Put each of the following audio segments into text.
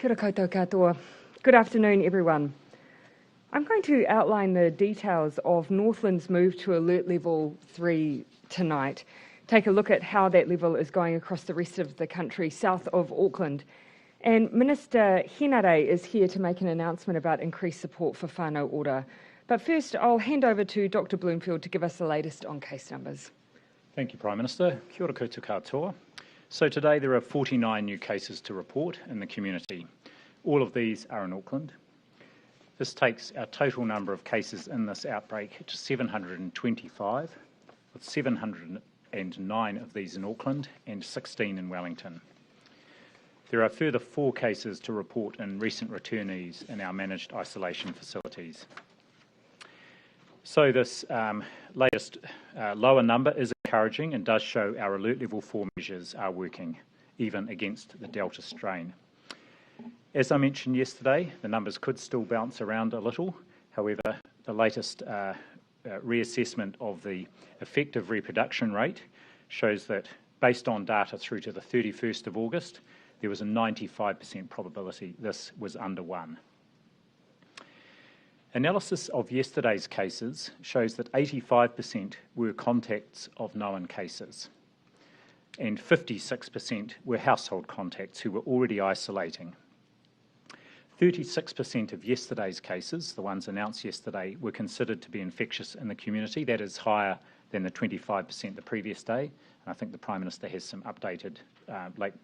Kia ora koutou katoa. Good afternoon, everyone. I'm going to outline the details of Northland's move to Alert Level 3 tonight. Take a look at how that level is going across the rest of the country south of Auckland. And Minister Henare is here to make an announcement about increased support for Whanau Ora. But first, I'll hand over to Dr. Bloomfield to give us the latest on case numbers. Thank you, Prime Minister. Kia ora koutou katoa. So today there are 49 new cases to report in the community. All of these are in Auckland. This takes our total number of cases in this outbreak to 725, with 709 of these in Auckland and 16 in Wellington. There are further 4 cases to report in recent returnees in our managed isolation facilities. So this latest lower number is encouraging and does show our Alert Level 4 measures are working, even against the Delta strain. As I mentioned yesterday, the numbers could still bounce around a little. However, the latest reassessment of the effective reproduction rate shows that, based on data through to the 31st of August, there was a 95% probability this was under 1. Analysis of yesterday's cases shows that 85% were contacts of known cases, and 56% were household contacts who were already isolating. 36% of yesterday's cases, the ones announced yesterday, were considered to be infectious in the community. That is higher than the 25% the previous day. And I think the Prime Minister has some updated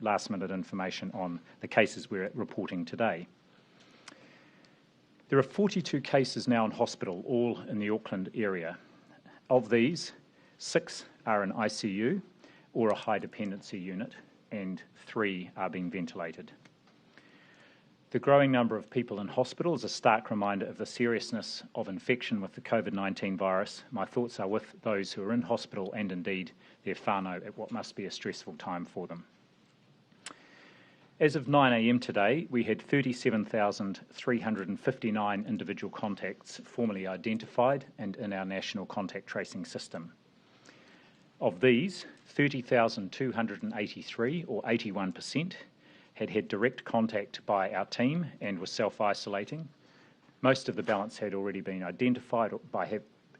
last-minute information on the cases we're reporting today. There are 42 cases now in hospital, all in the Auckland area. Of these, 6 are in ICU or a high dependency unit, and 3 are being ventilated. The growing number of people in hospital is a stark reminder of the seriousness of infection with the Covid-19 virus. My thoughts are with those who are in hospital and indeed their whānau at what must be a stressful time for them. As of 9 a.m. today, we had 37,359 individual contacts formally identified and in our national contact tracing system. Of these, 30,283, or 81%, had direct contact by our team and were self-isolating. Most of the balance had already been identified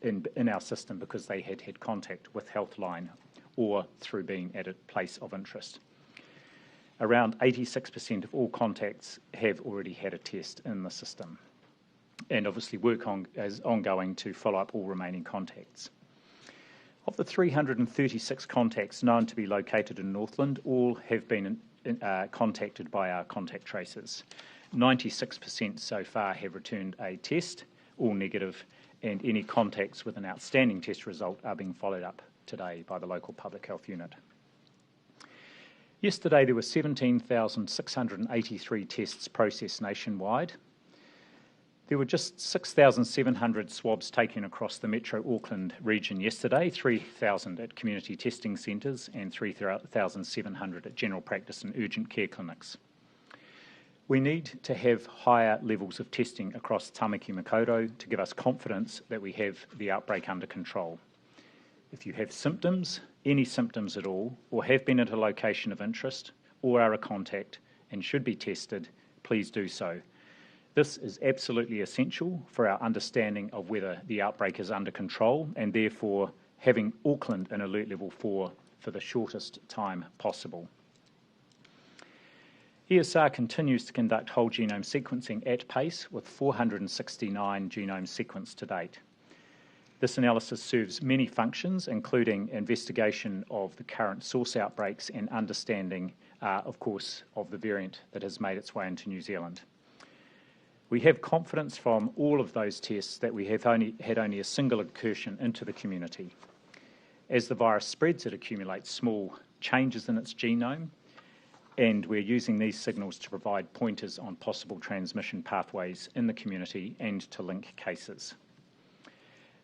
in our system because they had contact with Healthline or through being at a place of interest. Around 86% of all contacts have already had a test in the system, and obviously work is ongoing to follow up all remaining contacts. Of the 336 contacts known to be located in Northland, all have been contacted by our contact tracers. 96% so far have returned a test, all negative, and any contacts with an outstanding test result are being followed up today by the local public health unit. Yesterday there were 17,683 tests processed nationwide. There were just 6,700 swabs taken across the Metro Auckland region yesterday, 3,000 at community testing centres and 3,700 at general practice and urgent care clinics. We need to have higher levels of testing across Tamaki Makaurau to give us confidence that we have the outbreak under control. If you have symptoms, any symptoms at all, or have been at a location of interest, or are a contact and should be tested, please do so. This is absolutely essential for our understanding of whether the outbreak is under control and therefore having Auckland in Alert Level 4 for the shortest time possible. ESR continues to conduct whole genome sequencing at pace with 469 genomes sequenced to date. This analysis serves many functions, including investigation of the current source outbreaks and understanding, of course, of the variant that has made its way into New Zealand. We have confidence from all of those tests that we have had only a single incursion into the community. As the virus spreads, it accumulates small changes in its genome, and we're using these signals to provide pointers on possible transmission pathways in the community and to link cases.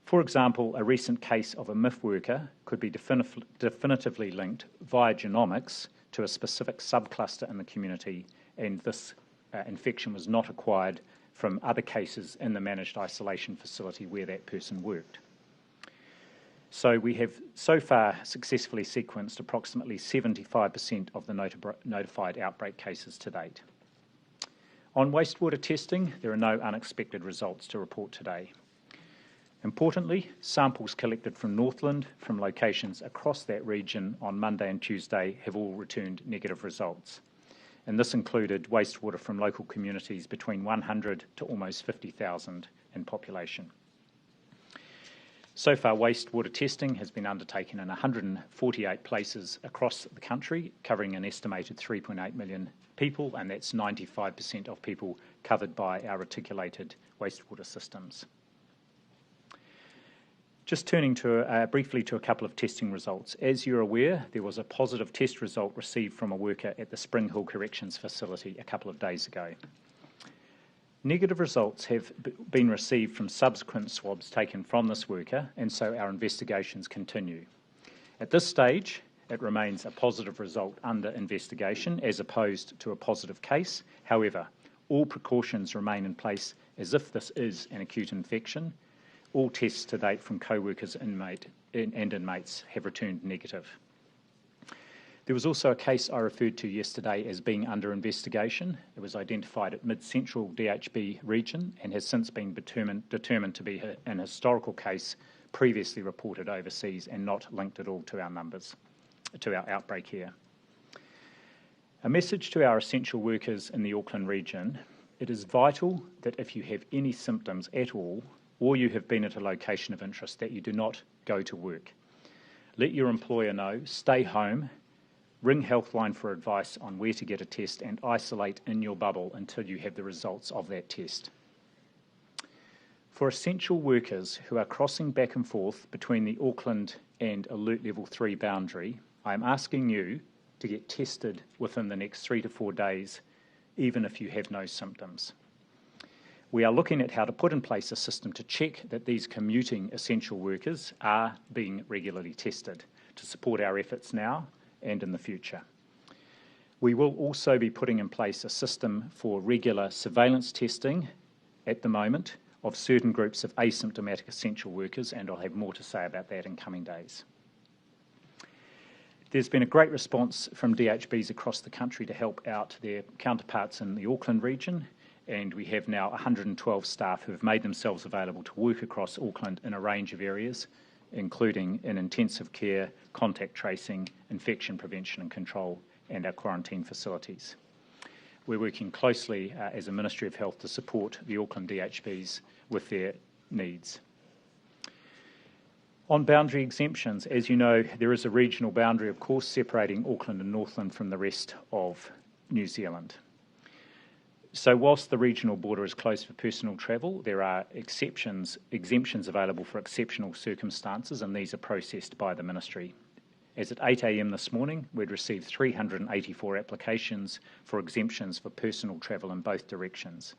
For example, a recent case of a MIF worker could be definitively linked via genomics to a specific subcluster in the community, and this infection was not acquired from other cases in the managed isolation facility where that person worked. So we have so far successfully sequenced approximately 75% of the notified outbreak cases to date. On wastewater testing, there are no unexpected results to report today. Importantly, samples collected from Northland from locations across that region on Monday and Tuesday have all returned negative results. And this included wastewater from local communities between 100 to almost 50,000 in population. So far, wastewater testing has been undertaken in 148 places across the country, covering an estimated 3.8 million people, and that's 95% of people covered by our reticulated wastewater systems. Just turning to briefly to a couple of testing results. As you're aware, there was a positive test result received from a worker at the Spring Hill Corrections facility a couple of days ago. Negative results have been received from subsequent swabs taken from this worker, and so our investigations continue. At this stage, it remains a positive result under investigation as opposed to a positive case. However, all precautions remain in place as if this is an acute infection. All tests to date from co-workers and inmates have returned negative. There was also a case I referred to yesterday as being under investigation. It was identified at Mid-Central DHB region and has since been determined to be an historical case previously reported overseas and not linked at all to our numbers, to our outbreak here. A message to our essential workers in the Auckland region: it is vital that if you have any symptoms at all, or you have been at a location of interest, that you do not go to work. Let your employer know, stay home, ring Healthline for advice on where to get a test, and isolate in your bubble until you have the results of that test. For essential workers who are crossing back and forth between the Auckland and Alert Level 3 boundary, I am asking you to get tested within the next 3 to 4 days, even if you have no symptoms. We are looking at how to put in place a system to check that these commuting essential workers are being regularly tested to support our efforts now and in the future. We will also be putting in place a system for regular surveillance testing at the moment of certain groups of asymptomatic essential workers, and I'll have more to say about that in coming days. There's been a great response from DHBs across the country to help out their counterparts in the Auckland region, and we have now 112 staff who have made themselves available to work across Auckland in a range of areas, including in intensive care, contact tracing, infection prevention and control, and our quarantine facilities. We're working closely as a Ministry of Health to support the Auckland DHBs with their needs. On boundary exemptions, as you know, there is a regional boundary, of course, separating Auckland and Northland from the rest of New Zealand. So whilst the regional border is closed for personal travel, there are exemptions available for exceptional circumstances, and these are processed by the Ministry. As at 8 a.m. this morning, we'd received 384 applications for exemptions for personal travel in both directions.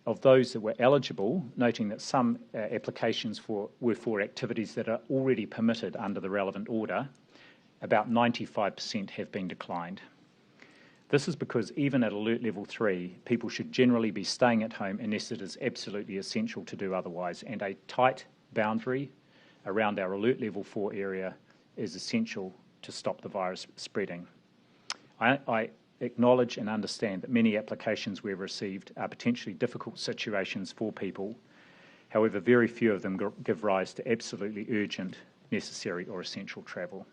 Of those that were eligible, noting that some applications were for activities that are already permitted under the relevant order, about 95% have been declined. This is because even at Alert Level 3, people should generally be staying at home unless it is absolutely essential to do otherwise, and a tight boundary around our Alert Level 4 area is essential to stop the virus spreading. I acknowledge and understand that many applications we've received are potentially difficult situations for people. However, very few of them give rise to absolutely urgent, necessary or essential travel.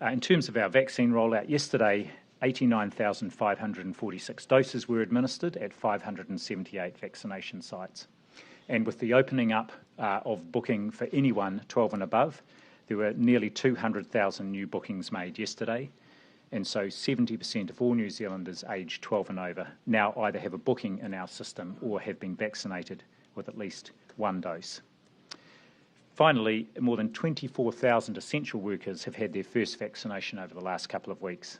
In terms of our vaccine rollout, yesterday 89,546 doses were administered at 578 vaccination sites. And with the opening up of booking for anyone 12 and above, there were nearly 200,000 new bookings made yesterday. And so 70% of all New Zealanders aged 12 and over now either have a booking in our system or have been vaccinated with at least one dose. Finally, more than 24,000 essential workers have had their first vaccination over the last couple of weeks.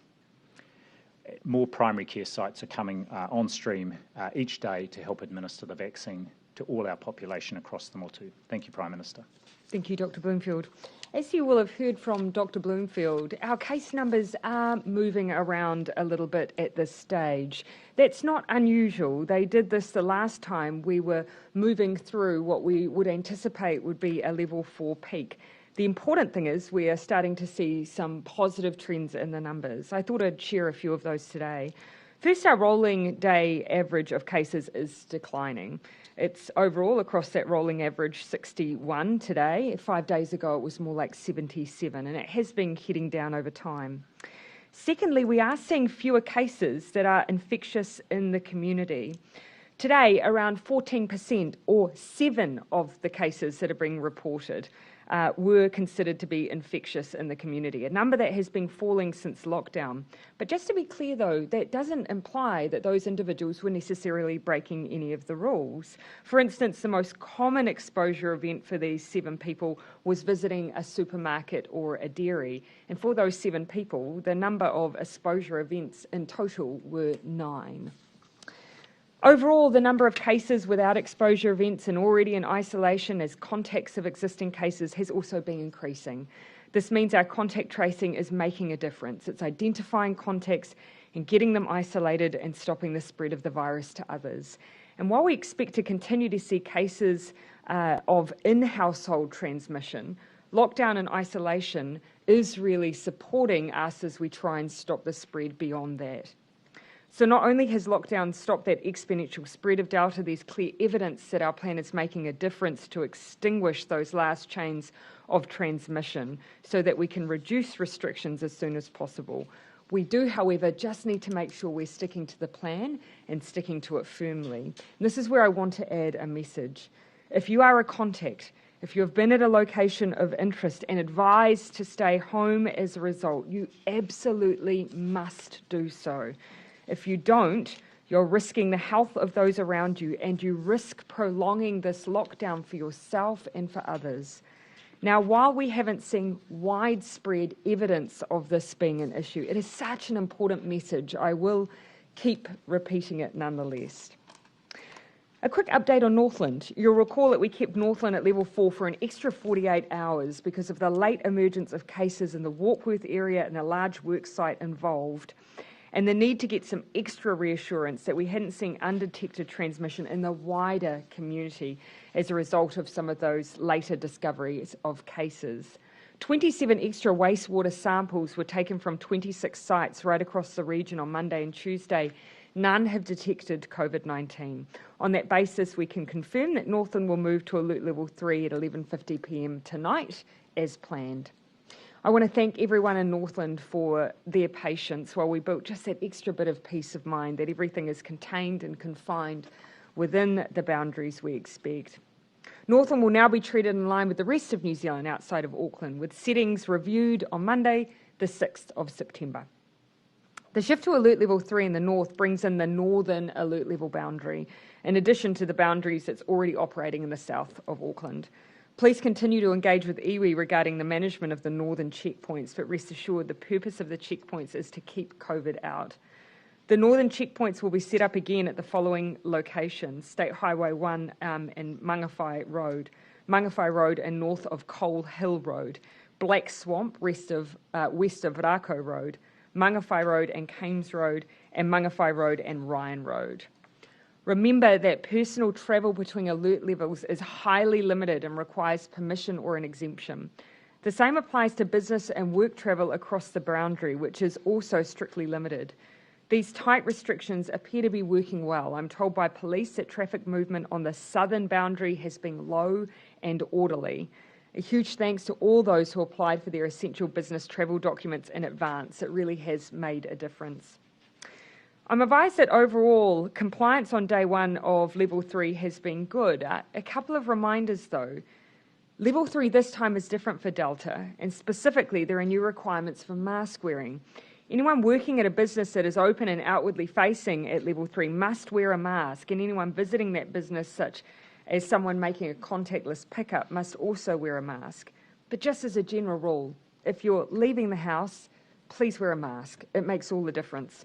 More primary care sites are coming on stream each day to help administer the vaccine to all our population across the motu. Thank you, Prime Minister. Thank you, Dr. Bloomfield. As you will have heard from Dr. Bloomfield, our case numbers are moving around a little bit at this stage. That's not unusual. They did this the last time we were moving through what we would anticipate would be a level 4 peak. The important thing is we are starting to see some positive trends in the numbers. I thought I'd share a few of those today. First, our rolling day average of cases is declining. It's overall across that rolling average 61 today. 5 days ago it was more like 77, and it has been heading down over time. Secondly, we are seeing fewer cases that are infectious in the community. Today, around 14%, or 7 of the cases that are being reported, were considered to be infectious in the community, a number that has been falling since lockdown. But just to be clear though, that doesn't imply that those individuals were necessarily breaking any of the rules. For instance, the most common exposure event for these 7 people was visiting a supermarket or a dairy. And for those 7 people, the number of exposure events in total were 9. Overall, the number of cases without exposure events and already in isolation as contacts of existing cases has also been increasing. This means our contact tracing is making a difference. It's identifying contacts and getting them isolated and stopping the spread of the virus to others. And while we expect to continue to see cases of in-household transmission, lockdown and isolation is really supporting us as we try and stop the spread beyond that. So not only has lockdown stopped that exponential spread of Delta, there's clear evidence that our plan is making a difference to extinguish those last chains of transmission so that we can reduce restrictions as soon as possible. We do, however, just need to make sure we're sticking to the plan and sticking to it firmly. And this is where I want to add a message. If you are a contact, if you have been at a location of interest and advised to stay home as a result, you absolutely must do so. If you don't, you're risking the health of those around you, and you risk prolonging this lockdown for yourself and for others. Now, while we haven't seen widespread evidence of this being an issue, it is such an important message. I will keep repeating it nonetheless. A quick update on Northland. You'll recall that we kept Northland at level 4 for an extra 48 hours because of the late emergence of cases in the Warkworth area and a large work site involved, and the need to get some extra reassurance that we hadn't seen undetected transmission in the wider community as a result of some of those later discoveries of cases. 27 extra wastewater samples were taken from 26 sites right across the region on Monday and Tuesday. None have detected COVID-19. On that basis, we can confirm that Northland will move to alert level 3 at 11:50 p.m. tonight as planned. I want to thank everyone in Northland for their patience while we built just that extra bit of peace of mind that everything is contained and confined within the boundaries we expect. Northland will now be treated in line with the rest of New Zealand outside of Auckland, with settings reviewed on Monday, the 6th of September. The shift to alert level 3 in the north brings in the northern alert level boundary, in addition to the boundaries that's already operating in the south of Auckland. Please continue to engage with iwi regarding the management of the northern checkpoints, but rest assured the purpose of the checkpoints is to keep COVID out. The northern checkpoints will be set up again at the following locations: State Highway 1 and Mangawhai Road and north of Coal Hill Road, Black Swamp west of Rako Road, Mangawhai Road and Kames Road, and Mangawhai Road and Ryan Road. Remember that personal travel between alert levels is highly limited and requires permission or an exemption. The same applies to business and work travel across the boundary, which is also strictly limited. These tight restrictions appear to be working well. I'm told by police that traffic movement on the southern boundary has been low and orderly. A huge thanks to all those who applied for their essential business travel documents in advance. It really has made a difference. I'm advised that overall compliance on day 1 of level 3 has been good. A couple of reminders though. Level 3 this time is different for Delta, and specifically there are new requirements for mask wearing. Anyone working at a business that is open and outwardly facing at level 3 must wear a mask, and anyone visiting that business, such as someone making a contactless pickup, must also wear a mask. But just as a general rule, if you're leaving the house, please wear a mask. It makes all the difference.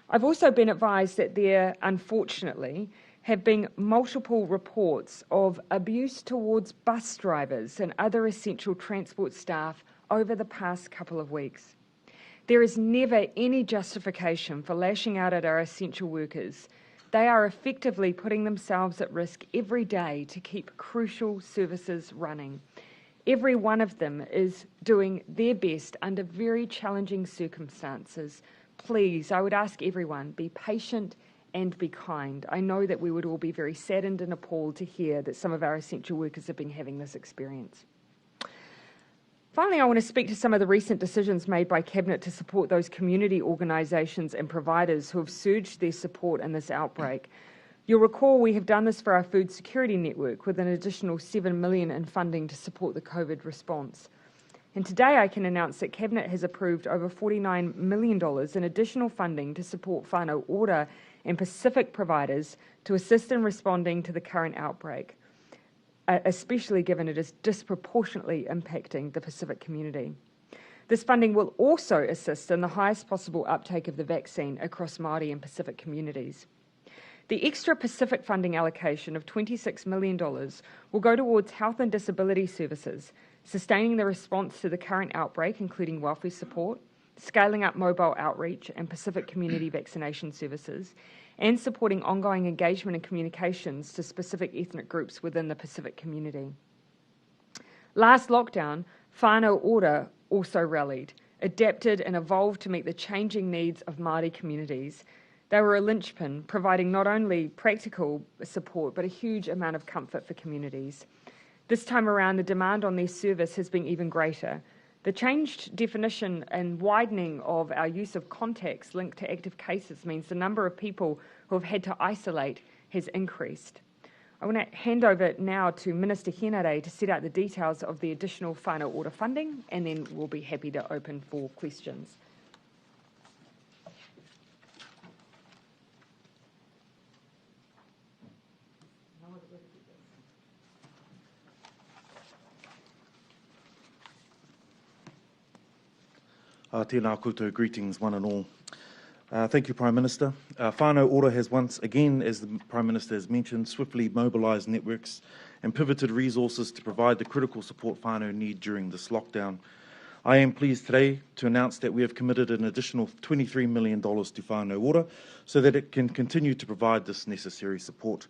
I've also been advised that there, unfortunately, have been multiple reports of abuse towards bus drivers and other essential transport staff over the past couple of weeks. There is never any justification for lashing out at our essential workers. They are effectively putting themselves at risk every day to keep crucial services running. Every one of them is doing their best under very challenging circumstances. please, I would ask everyone, be patient and be kind. I know that we would all be very saddened and appalled to hear that some of our essential workers have been having this experience. Finally, I want to speak to some of the recent decisions made by Cabinet to support those community organisations and providers who have surged their support in this outbreak. You'll recall we have done this for our food security network with an additional $7 million in funding to support the COVID response. And today I can announce that Cabinet has approved over $49 million in additional funding to support Whanau Ora and Pacific providers to assist in responding to the current outbreak, especially given it is disproportionately impacting the Pacific community. This funding will also assist in the highest possible uptake of the vaccine across Māori and Pacific communities. The extra Pacific funding allocation of $26 million will go towards health and disability services, sustaining the response to the current outbreak, including welfare support, scaling up mobile outreach and Pacific community vaccination services, and supporting ongoing engagement and communications to specific ethnic groups within the Pacific community. Last lockdown, Whanau Ora also rallied, adapted and evolved to meet the changing needs of Māori communities. They were a linchpin, providing not only practical support, but a huge amount of comfort for communities. This time around, the demand on their service has been even greater. The changed definition and widening of our use of contacts linked to active cases means the number of people who have had to isolate has increased. I want to hand over now to Minister Henare to set out the details of the additional Whanau Ora funding, and then we'll be happy to open for questions. Tēnā koutou, greetings one and all. Thank you, Prime Minister. Whanau Ora has once again, as the Prime Minister has mentioned, swiftly mobilised networks and pivoted resources to provide the critical support whānau need during this lockdown. I am pleased today to announce that we have committed an additional $23 million to Whanau Ora so that it can continue to provide this necessary support.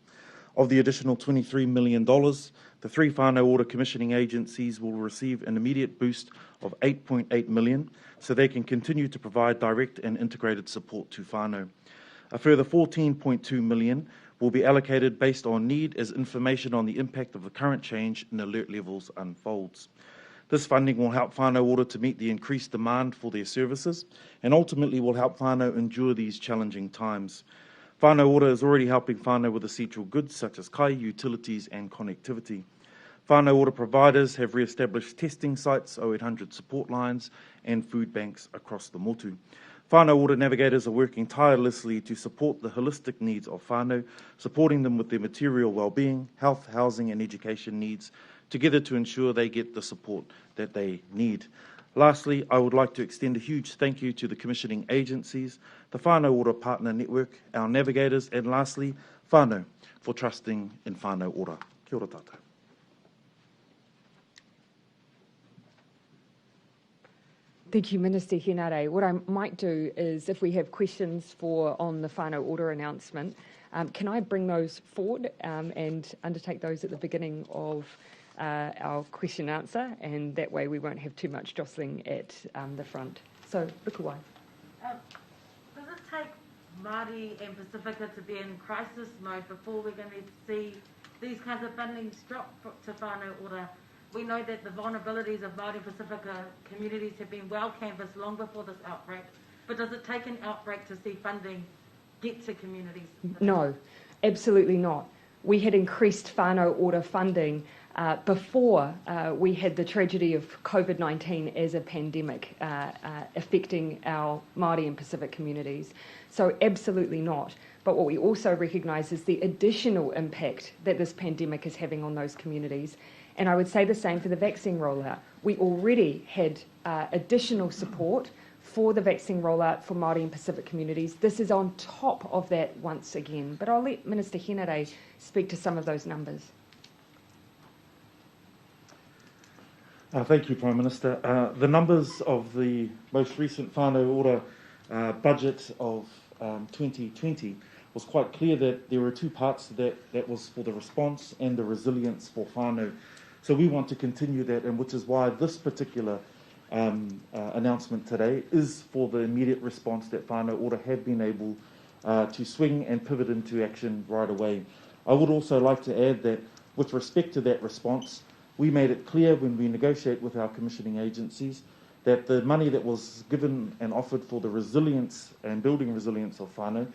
Of the additional $23 million, the 3 Whanau Ora commissioning agencies will receive an immediate boost of $8.8 million so they can continue to provide direct and integrated support to whānau. A further $14.2 million will be allocated based on need as information on the impact of the current change in alert levels unfolds. This funding will help Whanau Ora to meet the increased demand for their services and ultimately will help whānau endure these challenging times. Whanau Ora is already helping whānau with essential goods such as kai, utilities and connectivity. Whanau Ora providers have re-established testing sites, 0800 support lines and food banks across the motu. Whanau Ora navigators are working tirelessly to support the holistic needs of whānau, supporting them with their material well-being, health, housing and education needs, together to ensure they get the support that they need. Lastly, I would like to extend a huge thank you to the commissioning agencies, the Whanau Ora Partner Network, our navigators, and lastly, whānau, for trusting in Whanau Ora. Kia ora tātou. Thank you, Minister Henare. What I might do is, if we have questions on the Whanau Ora announcement, can I bring those forward and undertake those at the beginning of our question answer, and that way we won't have too much jostling at the front. So, Rikuwai. Does it take Māori and Pacifica to be in crisis mode before we're going to see these kinds of fundings drop to Whanau Ora? We know that the vulnerabilities of Māori and Pacifica communities have been well canvassed long before this outbreak, but does it take an outbreak to see funding get to communities? No, absolutely not. We had increased Whanau Ora funding before we had the tragedy of COVID-19 as a pandemic affecting our Māori and Pacific communities. So absolutely not. But what we also recognise is the additional impact that this pandemic is having on those communities. And I would say the same for the vaccine rollout. We already had additional support for the vaccine rollout for Māori and Pacific communities. This is on top of that once again. But I'll let Minister Henare speak to some of those numbers. Thank you, Prime Minister. The numbers of the most recent Whanau Ora budget of 2020 was quite clear that there were 2 parts to that. That was for the response and the resilience for whānau. So we want to continue that, and which is why this particular announcement today is for the immediate response that Whanau Ora have been able to swing and pivot into action right away. I would also like to add that with respect to that response, we made it clear when we negotiate with our commissioning agencies that the money that was given and offered for the resilience and building resilience of Whanau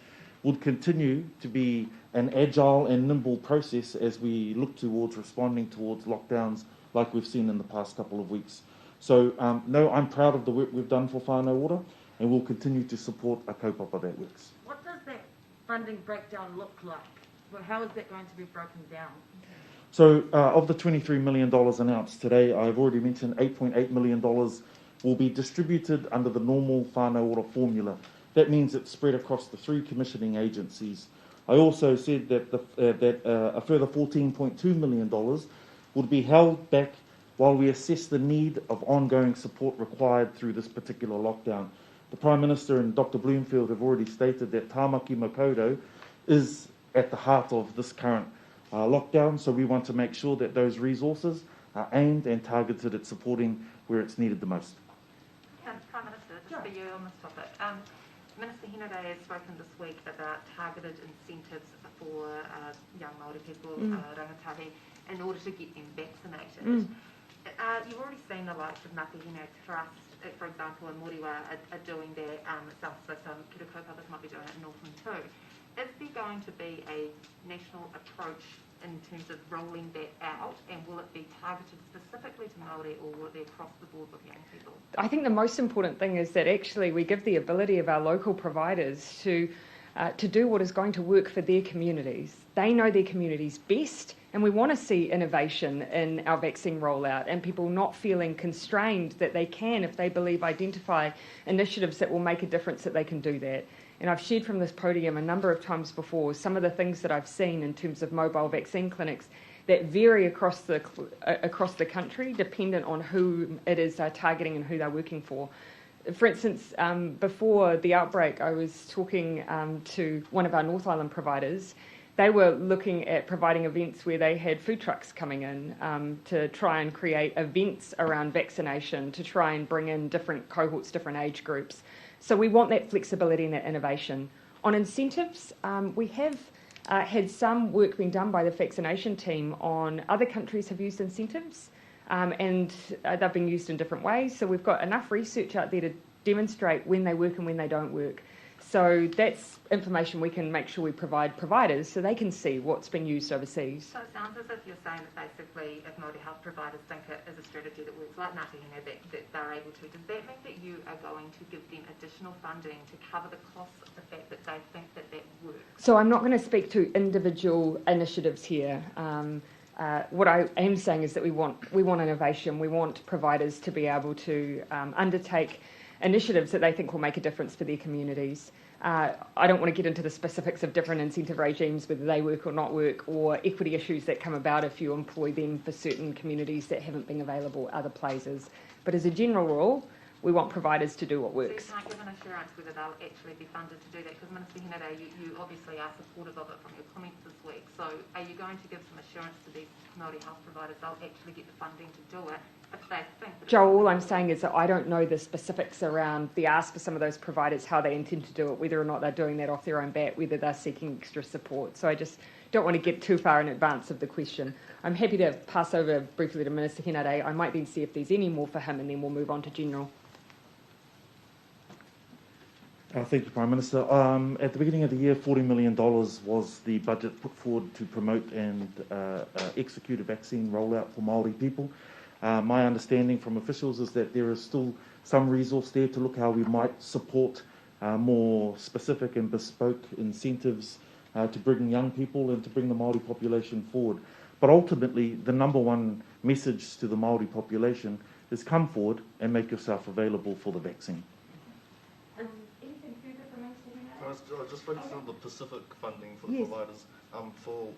would continue to be an agile and nimble process as we look towards responding towards lockdowns like we've seen in the past couple of weeks. So, no, I'm proud of the work we've done for Whanau Ora, and we'll continue to support a kaupapa that works. What does that funding breakdown look like? Well, how is that going to be broken down? So, of the $23 million announced today, I've already mentioned $8.8 million will be distributed under the normal Whanau Ora formula. That means it's spread across the 3 commissioning agencies. I also said that a further $14.2 million would be held back while we assess the need of ongoing support required through this particular lockdown. The Prime Minister and Dr. Bloomfield have already stated that Tāmaki Makaurau is at the heart of this current lockdown, so we want to make sure that those resources are aimed and targeted at supporting where it's needed the most. Prime Minister, just for you on this topic. Minister Hinode has spoken this week about targeted incentives for young Māori people, rangatahi, in order to get them vaccinated. You've already seen the likes of Ngāti Hine Trust, for example, in Moriwa are doing that. Some Kira kaupapa might be doing it in Northland too. Is there going to be a national approach in terms of rolling that out, and will it be targeted specifically to Māori, or will it be across the board with young people? I think the most important thing is that actually we give the ability of our local providers to do what is going to work for their communities. They know their communities best, and we want to see innovation in our vaccine rollout and people not feeling constrained that they can, if they believe, identify initiatives that will make a difference, that they can do that. And I've shared from this podium a number of times before some of the things that I've seen in terms of mobile vaccine clinics that vary across the country, dependent on who it is targeting and who they're working for. For instance, before the outbreak, I was talking to one of our North Island providers. They were looking at providing events where they had food trucks coming in to try and create events around vaccination, to try and bring in different cohorts, different age groups. So we want that flexibility and that innovation. On incentives, we have had some work being done by the vaccination team on other countries have used incentives, and they've been used in different ways. So we've got enough research out there to demonstrate when they work and when they don't work. So that's information we can make sure we provide providers so they can see what's been used overseas. So it sounds as if you're saying that basically if Māori health providers think it is a strategy that works like Ngāti Hine, that they're able to, does that mean that you are going to give them additional funding to cover the costs of the fact that they think that works? So I'm not going to speak to individual initiatives here. What I am saying is that we want innovation. We want providers to be able to undertake initiatives that they think will make a difference for their communities. I don't want to get into the specifics of different incentive regimes, whether they work or not work, or equity issues that come about if you employ them for certain communities that haven't been available other places. But as a general rule, we want providers to do what works. So you can't give an assurance whether they'll actually be funded to do that, because Minister Hinode, you obviously are supportive of it from your comments this week. So are you going to give some assurance to these Māori health providers they'll actually get the funding to do it if they think that Joe, all I'm saying is that I don't know the specifics around the ask for some of those providers, how they intend to do it, whether or not they're doing that off their own bat, whether they're seeking extra support. So I just don't want to get too far in advance of the question. I'm happy to pass over briefly to Minister Hinode. I might then see if there's any more for him, and then we'll move on to general. Thank you, Prime Minister. At the beginning of the year, $40 million was the budget put forward to promote and execute a vaccine rollout for Māori people. My understanding from officials is that there is still some resource there to look how we might support more specific and bespoke incentives to bring young people and to bring the Māori population forward. But ultimately, the number one message to the Māori population is come forward and make yourself available for the vaccine. Just focusing on the Pacific funding for the providers. For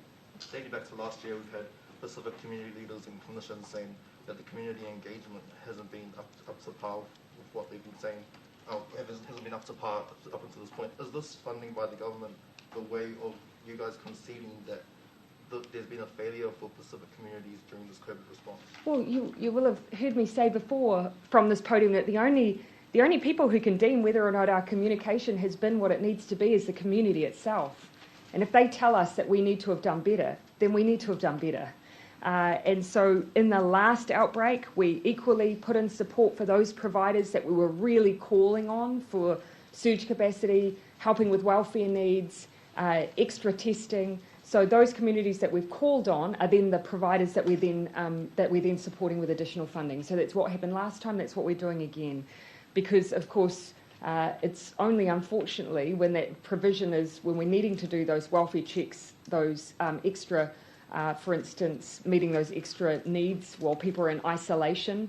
dating back to last year, we've had Pacific community leaders and clinicians saying that the community engagement hasn't been up to par with what they've been saying. Hasn't been up to par up until this point. Is this funding by the government the way of you guys conceding that there's been a failure for Pacific communities during this COVID response? Well, you will have heard me say before from this podium that the only people who can deem whether or not our communication has been what it needs to be is the community itself. And if they tell us that we need to have done better, then we need to have done better. And so in the last outbreak, we equally put in support for those providers that we were really calling on for surge capacity, helping with welfare needs, extra testing. So those communities that we've called on are then the providers that we're then supporting with additional funding. So that's what happened last time, that's what we're doing again. Because, of course, it's only unfortunately when that provision is, when we're needing to do those welfare checks, those extra, for instance, meeting those extra needs while people are in isolation,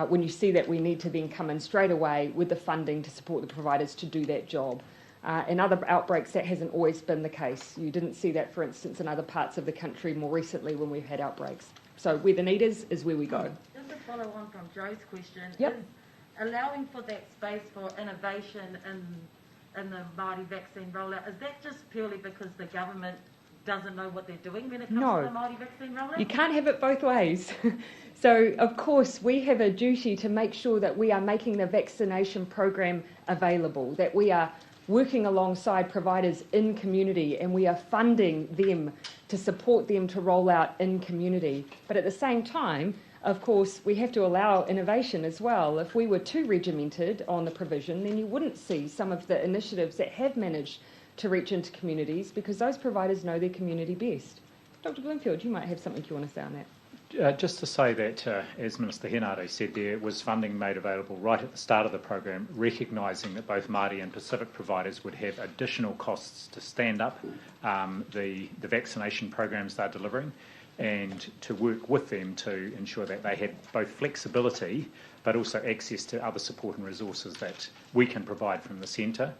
when you see that we need to then come in straight away with the funding to support the providers to do that job. In other outbreaks, that hasn't always been the case. You didn't see that, for instance, in other parts of the country more recently when we've had outbreaks. So where the need is where we go. Just to follow on from Joe's question, Yep. is allowing for that space for innovation in the Māori vaccine rollout, is that just purely because the government doesn't know what they're doing when it comes to the Māori vaccine rollout? You can't have it both ways. So, of course, we have a duty to make sure that we are making the vaccination program available, that we are working alongside providers in community and we are funding them to support them to roll out in community. But at the same time, of course, we have to allow innovation as well. If we were too regimented on the provision, then you wouldn't see some of the initiatives that have managed to reach into communities because those providers know their community best. Dr. Bloomfield, you might have something you want to say on that. Just to say that, as Minister Henare said, there was funding made available right at the start of the program, recognising that both Māori and Pacific providers would have additional costs to stand up the vaccination programs they're delivering, and to work with them to ensure that they had both flexibility but also access to other support and resources that we can provide from the centre,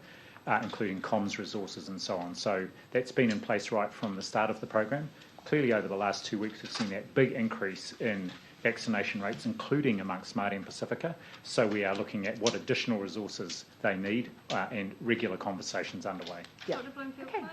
including comms resources and so on. So that's been in place right from the start of the program. Clearly over the last 2 weeks we've seen that big increase in vaccination rates, including amongst Māori and Pacifica. So we are looking at what additional resources they need and regular conversations underway. Yeah. Dr. Bloomfield, Okay. this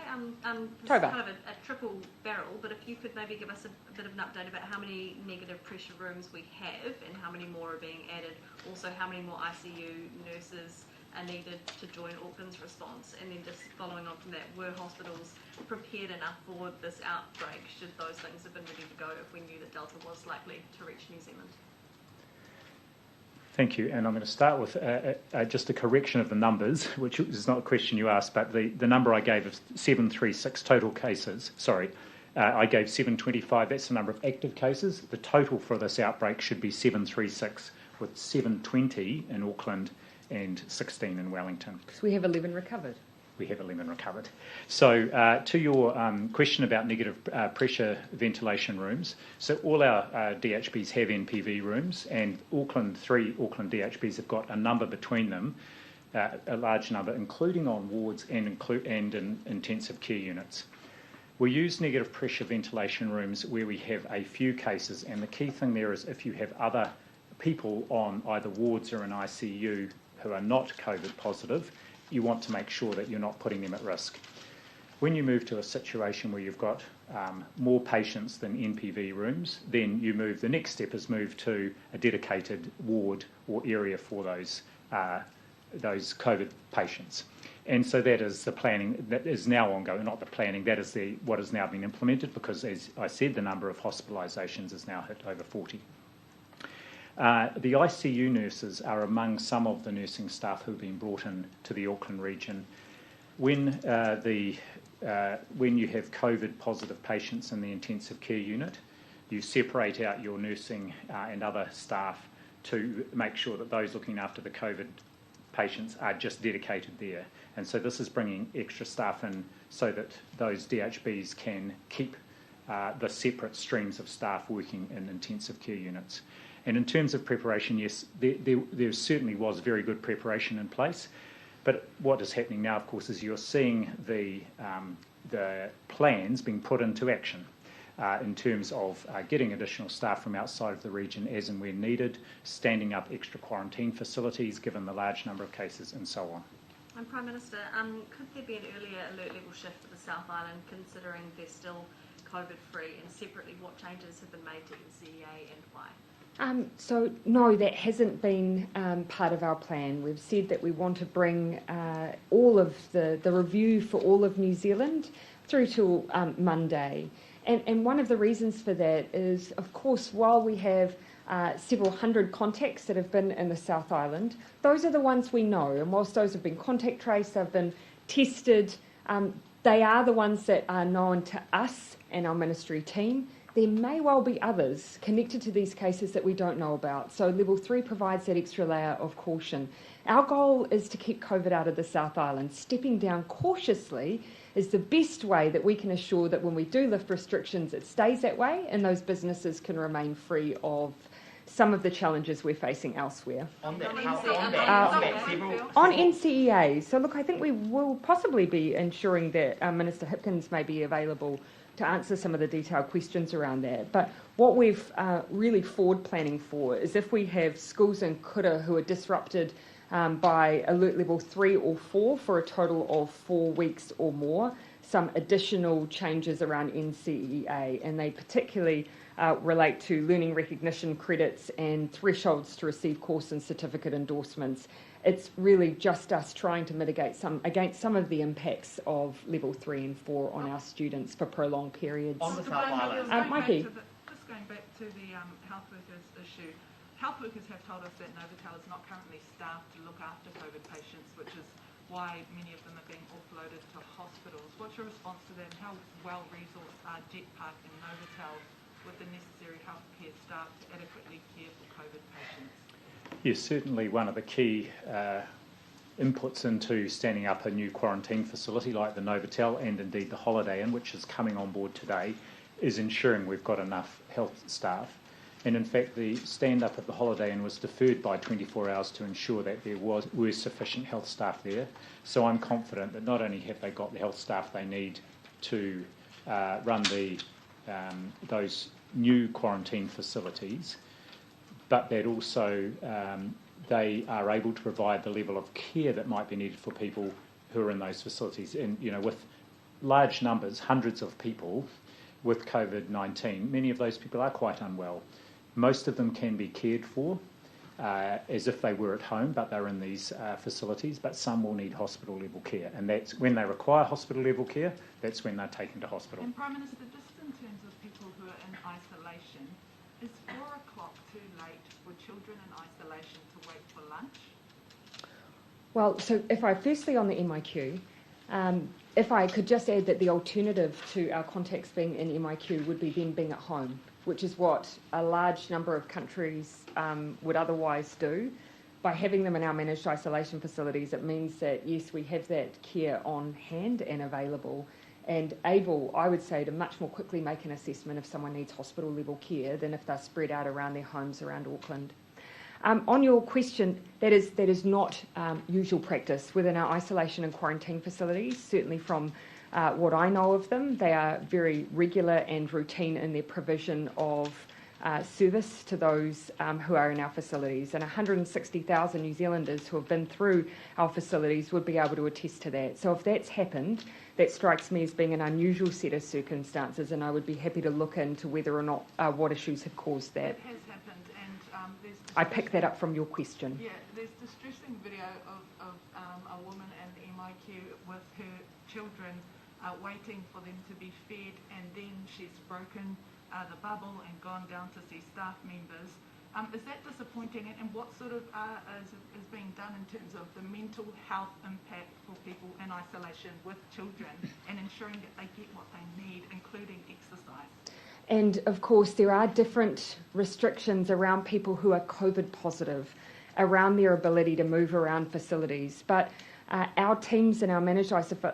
is kind of a triple barrel, but if you could maybe give us a bit of an update about how many negative pressure rooms we have and how many more are being added, also how many more ICU nurses are needed to join Auckland's response, and then just following on from that, were hospitals prepared enough for this outbreak should those things have been ready to go if we knew that Delta was likely to reach New Zealand? Thank you, and I'm going to start with just a correction of the numbers, which is not a question you asked, but the number I gave of 736 total cases, I gave 725, that's the number of active cases. The total for this outbreak should be 736, with 720 in Auckland and 16 in Wellington. Because we have 11 recovered. We have 11 recovered. So to your question about negative pressure ventilation rooms, so all our DHBs have NPV rooms, and three Auckland DHBs have got a number between them, a large number, including on wards and in intensive care units. We use negative pressure ventilation rooms where we have a few cases, and the key thing there is if you have other people on either wards or in ICU who are not COVID positive, you want to make sure that you're not putting them at risk. When you move to a situation where you've got more patients than NPV rooms, then the next step is move to a dedicated ward or area for those COVID patients. And so that is the planning that is now ongoing, not the planning, that is what has now been implemented, because as I said, the number of hospitalisations has now hit over 40. The ICU nurses are among some of the nursing staff who have been brought in to the Auckland region. When you have COVID positive patients in the intensive care unit, you separate out your nursing and other staff to make sure that those looking after the COVID patients are just dedicated there. And so this is bringing extra staff in so that those DHBs can keep the separate streams of staff working in intensive care units. And in terms of preparation, yes, there certainly was very good preparation in place. But what is happening now, of course, is you're seeing the plans being put into action in terms of getting additional staff from outside of the region as and when needed, standing up extra quarantine facilities given the large number of cases, and so on. Prime Minister, could there be an earlier alert level shift for the South Island, considering there's still COVID-free, and separately, what changes have been made to NCEA and why? So no, that hasn't been part of our plan. We've said that we want to bring all of the review for all of New Zealand through till Monday. And one of the reasons for that is, of course, while we have several hundred contacts that have been in the South Island, those are the ones we know. And whilst those have been contact traced, they've been tested, they are the ones that are known to us and our ministry team. There may well be others connected to these cases that we don't know about. So level 3 provides that extra layer of caution. Our goal is to keep COVID out of the South Island. Stepping down cautiously is the best way that we can assure that when we do lift restrictions, it stays that way and those businesses can remain free of some of the challenges we're facing elsewhere. On that, several on NCEA, so look, I think we will possibly be ensuring that Minister Hipkins may be available to answer some of the detailed questions around that. But what we've really forward planning for is if we have schools in Kura who are disrupted by alert level 3 or 4 for a total of 4 weeks or more, some additional changes around NCEA, and they particularly relate to learning recognition credits and thresholds to receive course and certificate endorsements. It's really just us trying to mitigate against some of the impacts of level 3 and 4 on our students for prolonged periods. On the South Island. Mikey. Just going back to the health workers issue. Health workers have told us that Novotel is not currently staffed to look after COVID patients, which is why many of them are being offloaded to hospitals. What's your response to that, and how well-resourced are Jet Park and Novotel with the necessary healthcare staff to adequately care for COVID patients? Yes, certainly one of the key inputs into standing up a new quarantine facility like the Novotel and indeed the Holiday Inn, which is coming on board today, is ensuring we've got enough health staff. And in fact, the stand-up at the Holiday Inn was deferred by 24 hours to ensure that there were sufficient health staff there. So I'm confident that not only have they got the health staff they need to run those new quarantine facilities, but that also they are able to provide the level of care that might be needed for people who are in those facilities. And, you know, with large numbers, hundreds of people with COVID-19, many of those people are quite unwell. Most of them can be cared for as if they were at home, but they're in these facilities, but some will need hospital-level care. And that's when they require hospital-level care, that's when they're taken to hospital. And Prime Minister, just in terms of people who are in isolation, is 4 o'clock too late for children in isolation to wait for lunch? Well, so if I firstly on the MIQ, if I could just add that the alternative to our contacts being in MIQ would be them being at home, which is what a large number of countries would otherwise do. By having them in our managed isolation facilities, it means that, yes, we have that care on hand and available and able, I would say, to much more quickly make an assessment if someone needs hospital level care than if they're spread out around their homes around Auckland. On your question, that is not usual practice within our isolation and quarantine facilities. Certainly from what I know of them, they are very regular and routine in their provision of service to those who are in our facilities. And 160,000 New Zealanders who have been through our facilities would be able to attest to that. So if that's happened, that strikes me as being an unusual set of circumstances, and I would be happy to look into whether or not what issues have caused that. It has happened, and there's... I picked that up from your question. Yeah, there's distressing video of a woman in the MIQ with her children waiting for them to be fed, and then she's broken the bubble and gone down to see staff members. Is that disappointing, and what sort of is being done in terms of the mental health impact for people in isolation with children and ensuring that they get what they need, including exercise? And of course, there are different restrictions around people who are COVID positive, around their ability to move around facilities. But our teams in our managed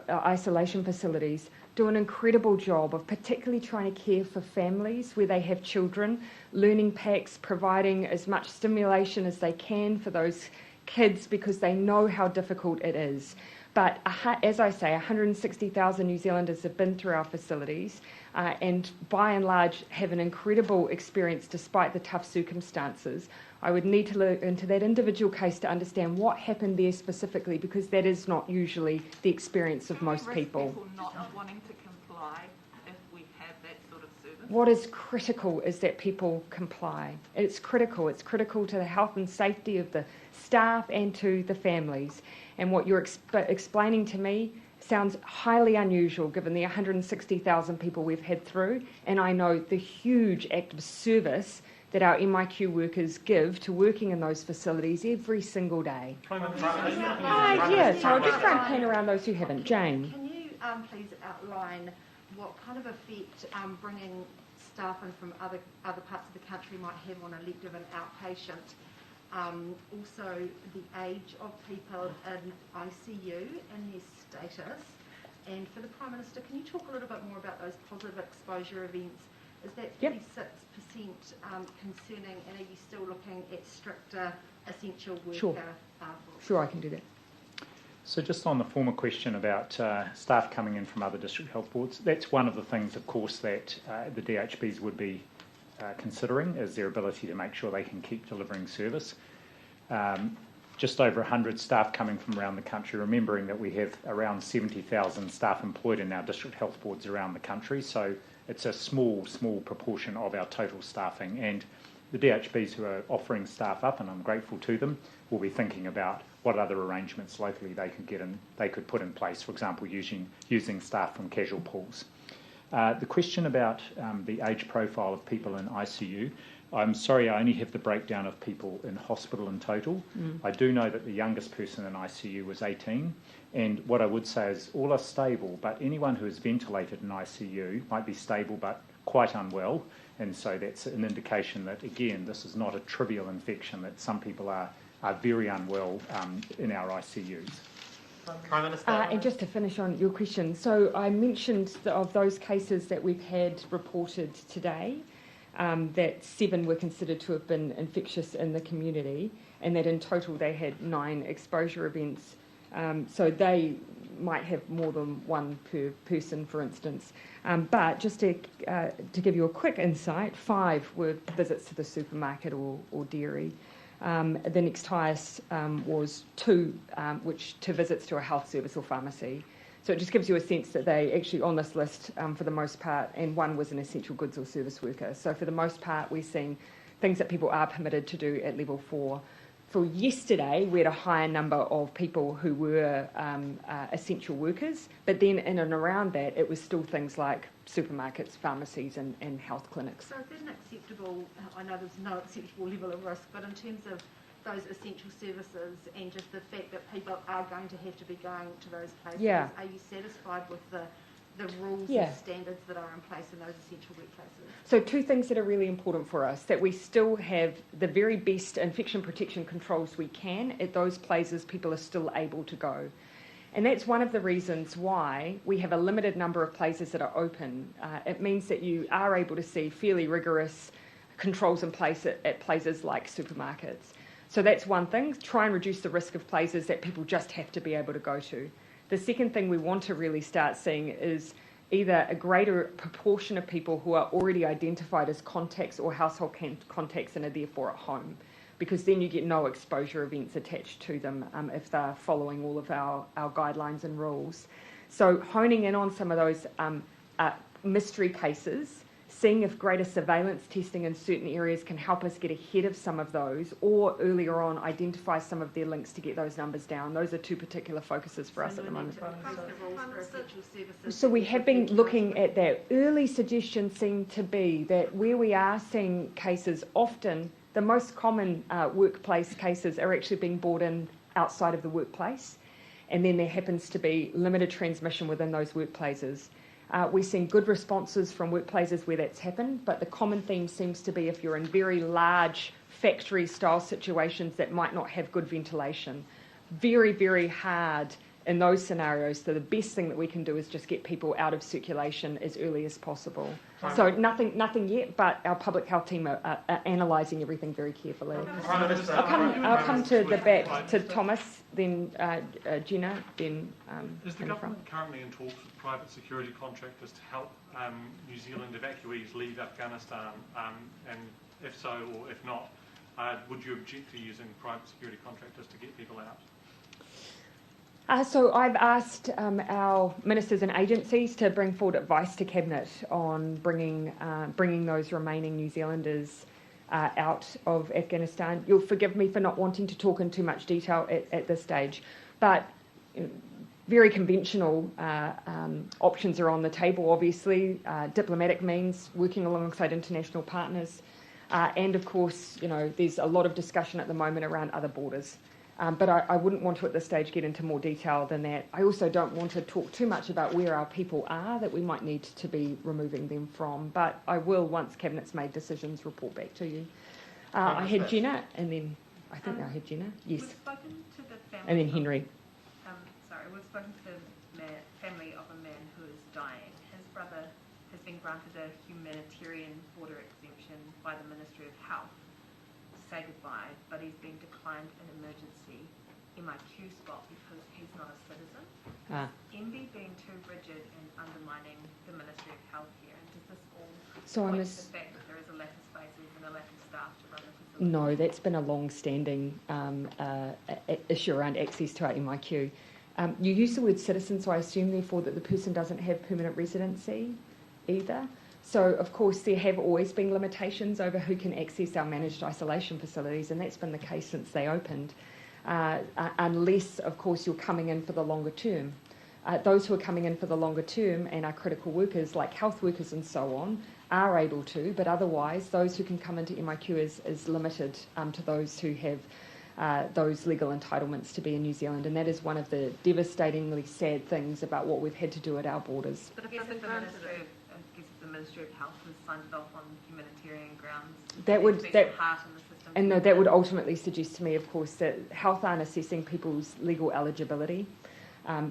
isolation facilities do an incredible job of particularly trying to care for families where they have children, learning packs, providing as much stimulation as they can for those kids because they know how difficult it is. But as I say, 160,000 New Zealanders have been through our facilities and by and large have an incredible experience despite the tough circumstances. I would need to look into that individual case to understand what happened there specifically, because that is not usually the experience of most people. People not wanting to comply if we have that sort of service? What is critical is that people comply. It's critical. It's critical to the health and safety of the staff and to the families. And what you're explaining to me sounds highly unusual given the 160,000 people we've had through, and I know the huge act of service that our MIQ workers give to working in those facilities every single day. Yeah, so I'll just try and paint around those who haven't. Jane. Can you please outline what kind of effect bringing staff in from other parts of the country might have on elective and outpatient? Also, the age of people in ICU and their status. And for the Prime Minister, can you talk a little bit more about those positive exposure events? Is that 36% concerning, and are you still looking at stricter essential worker? Sure, I can do that. So just on the former question about staff coming in from other district health boards, that's one of the things, of course, that the DHBs would be considering, is their ability to make sure they can keep delivering service. Just over 100 staff coming from around the country, remembering that we have around 70,000 staff employed in our district health boards around the country, so it's a small proportion of our total staffing. And the DHBs who are offering staff up, and I'm grateful to them, will be thinking about what other arrangements locally they could put in place, for example, using staff from casual pools. The question about the age profile of people in ICU, I'm sorry, I only have the breakdown of people in hospital in total. I do know that the youngest person in ICU was 18, and what I would say is all are stable, but anyone who is ventilated in ICU might be stable but quite unwell, and so that's an indication that, again, this is not a trivial infection, that some people are very unwell in our ICUs. Prime Minister. And just to finish on your question, so I mentioned of those cases that we've had reported today, that 7 were considered to have been infectious in the community, and that in total they had 9 exposure events. So they might have more than one per person, for instance. But just to give you a quick insight, 5 were visits to the supermarket or dairy. The next highest was 2, which 2 visits to a health service or pharmacy. So it just gives you a sense that they actually on this list for the most part, and 1 was an essential goods or service worker. So for the most part, we're seeing things that people are permitted to do at level 4. For yesterday, we had a higher number of people who were essential workers, but then in and around that, it was still things like supermarkets, pharmacies, and health clinics. So is that an acceptable, I know there's no acceptable level of risk, but in terms of those essential services and just the fact that people are going to have to be going to those places, are you satisfied with the rules and standards that are in place in those essential workplaces? So 2 things that are really important for us, that we still have the very best infection protection controls we can at those places people are still able to go. And that's one of the reasons why we have a limited number of places that are open. It means that you are able to see fairly rigorous controls in place at places like supermarkets. So that's one thing, try and reduce the risk of places that people just have to be able to go to. The second thing we want to really start seeing is either a greater proportion of people who are already identified as contacts or household contacts and are therefore at home, because then you get no exposure events attached to them if they're following all of our guidelines and rules. So honing in on some of those mystery cases, seeing if greater surveillance testing in certain areas can help us get ahead of some of those, or earlier on identify some of their links to get those numbers down. Those are 2 particular focuses for us at the moment. So we have been looking at that. Early suggestions seem to be that where we are seeing cases, often the most common workplace cases are actually being brought in outside of the workplace, and then there happens to be limited transmission within those workplaces. We're seeing good responses from workplaces where that's happened, but the common theme seems to be if you're in very large factory-style situations that might not have good ventilation. Very, very hard in those scenarios. So the best thing that we can do is just get people out of circulation as early as possible. So nothing yet, but our public health team are analysing everything very carefully. I'll come to the back to Thomas, then Gina, then Is the government currently in talks with private security contractors to help New Zealand evacuees leave Afghanistan? And if so, or if not, would you object to using private security contractors to get people out? So I've asked our ministers and agencies to bring forward advice to Cabinet on bringing those remaining New Zealanders out of Afghanistan. You'll forgive me for not wanting to talk in too much detail at this stage, but very conventional options are on the table, obviously. Diplomatic means, working alongside international partners, and of course, there's a lot of discussion at the moment around other borders. But I wouldn't want to at this stage get into more detail than that. I also don't want to talk too much about where our people are that we might need to be removing them from. But I will, once Cabinet's made decisions, report back to you. I had Jenna, and then I think I had Jenna. Yes. We've spoken to the family. And then Henry. We've spoken to the family of a man who is dying. His brother has been granted a humanitarian border exemption by the Ministry of Health to say goodbye, but he's been declined an emergency MIQ spot because he's not a citizen. MB being too rigid and undermining the Ministry of Health here, and does this all point to the fact that there is a lack of spaces and a lack of staff to run the facility? No, that's been a long-standing issue around access to our MIQ. You use the word citizen, so I assume therefore that the person doesn't have permanent residency either. So, of course, there have always been limitations over who can access our managed isolation facilities, and that's been the case since they opened, unless, of course, you're coming in for the longer term. Those who are coming in for the longer term and are critical workers, like health workers and so on, are able to, but otherwise, those who can come into MIQ is limited to those who have those legal entitlements to be in New Zealand, and that is one of the devastatingly sad things about what we've had to do at our borders. But if the Ministry of Health has signed it off on humanitarian grounds, that would ultimately suggest to me, of course, that Health aren't assessing people's legal eligibility.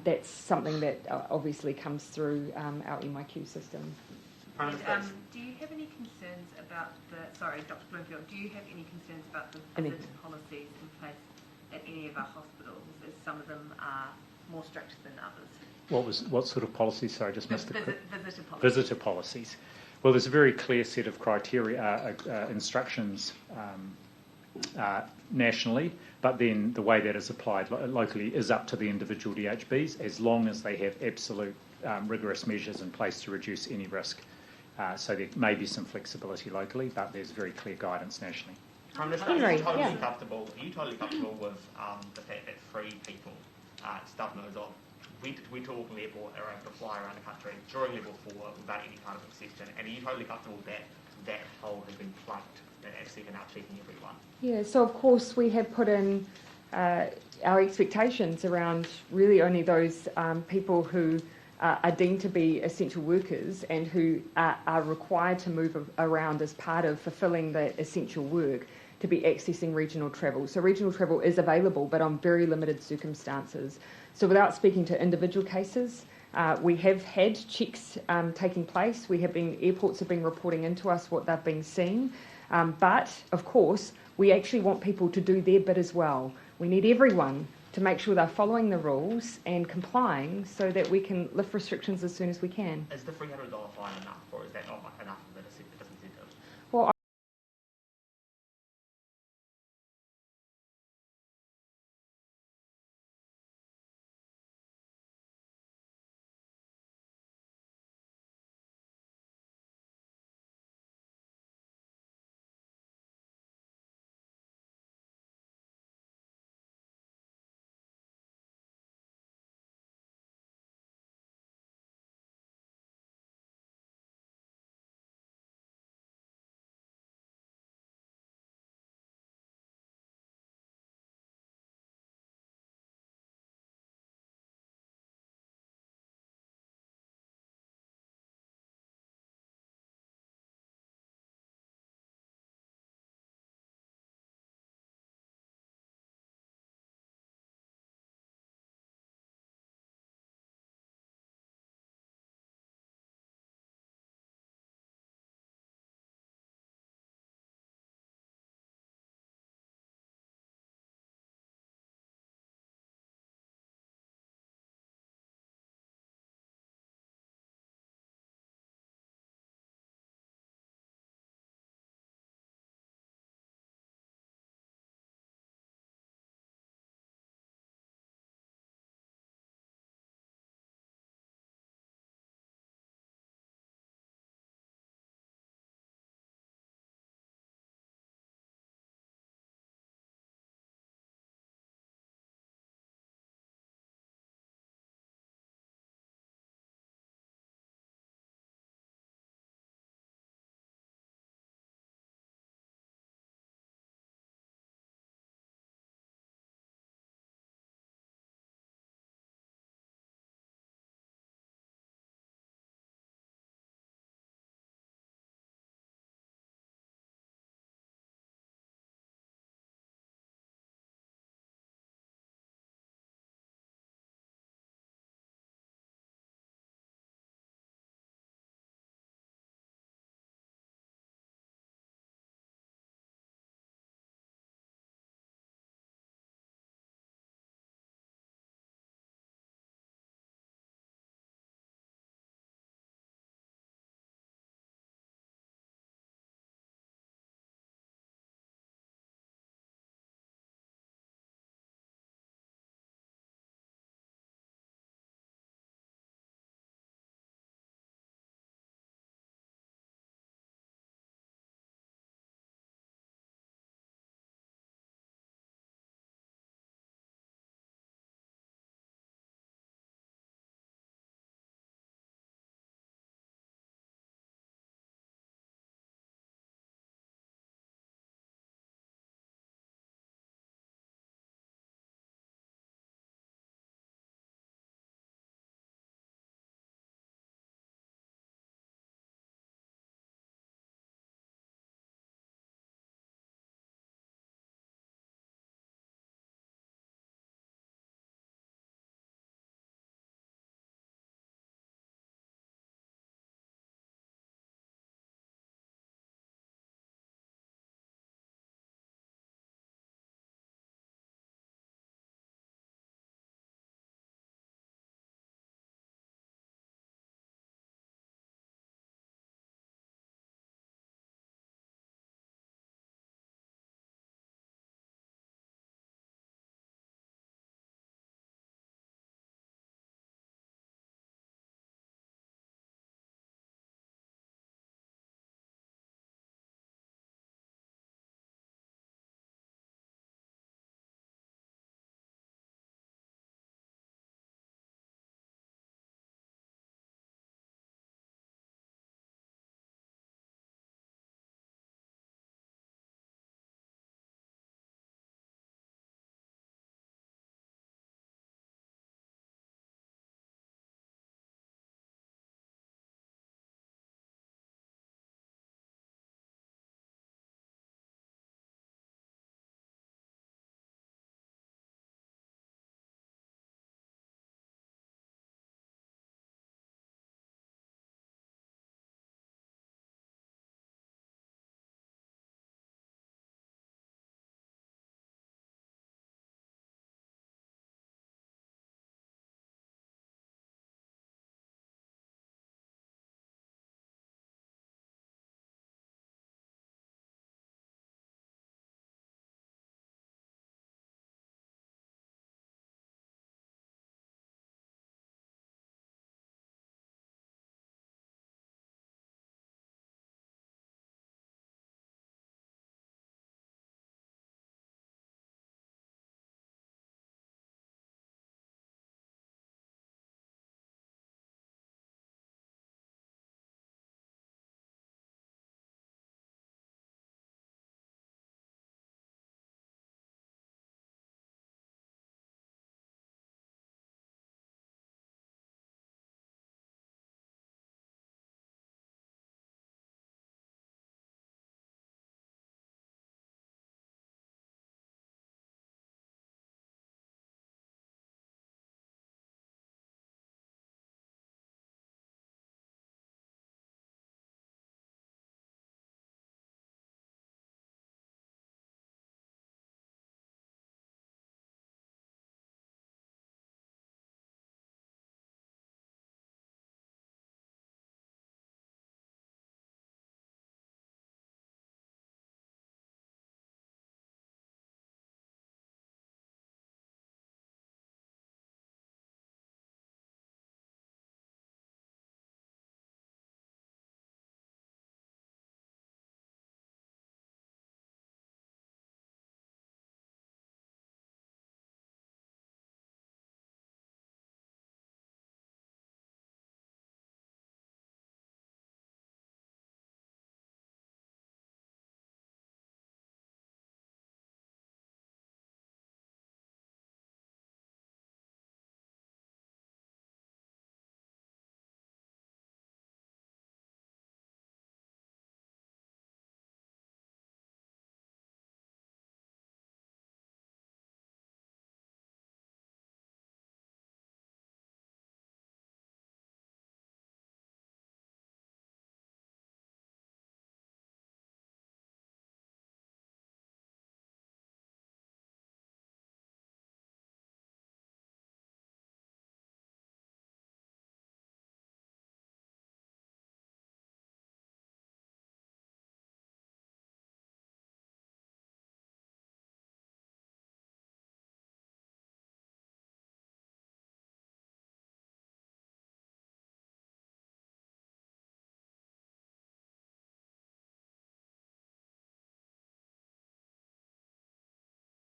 That's something that obviously comes through our MIQ system. Do you have any concerns about Dr. Bloomfield, do you have any concerns about the visit policies in place at any of our hospitals, as some of them are more strict than others? What sort of policies? Sorry, I just missed the visitor policies. Visitor policies. Well, there's a very clear set of criteria, instructions nationally, but then the way that is applied locally is up to the individual DHBs, as long as they have absolute rigorous measures in place to reduce any risk. So there may be some flexibility locally, but there's very clear guidance nationally. Prime Minister, are you totally comfortable with the fact that 3 people stub nose off? We talk level around the fly around the country during level 4 without any kind of exception, and are you totally comfortable that that hole has been plugged and actually now checking everyone? Yeah, so of course we have put in our expectations around really only those people who are deemed to be essential workers and who are required to move around as part of fulfilling the essential work to be accessing regional travel. So regional travel is available, but on very limited circumstances. So without speaking to individual cases, we have had checks taking place. Airports have been reporting into us what they've been seeing. But, of course, we actually want people to do their bit as well. We need everyone to make sure they're following the rules and complying so that we can lift restrictions as soon as we can. Is the $300 fine enough, or is that not enough of it? It doesn't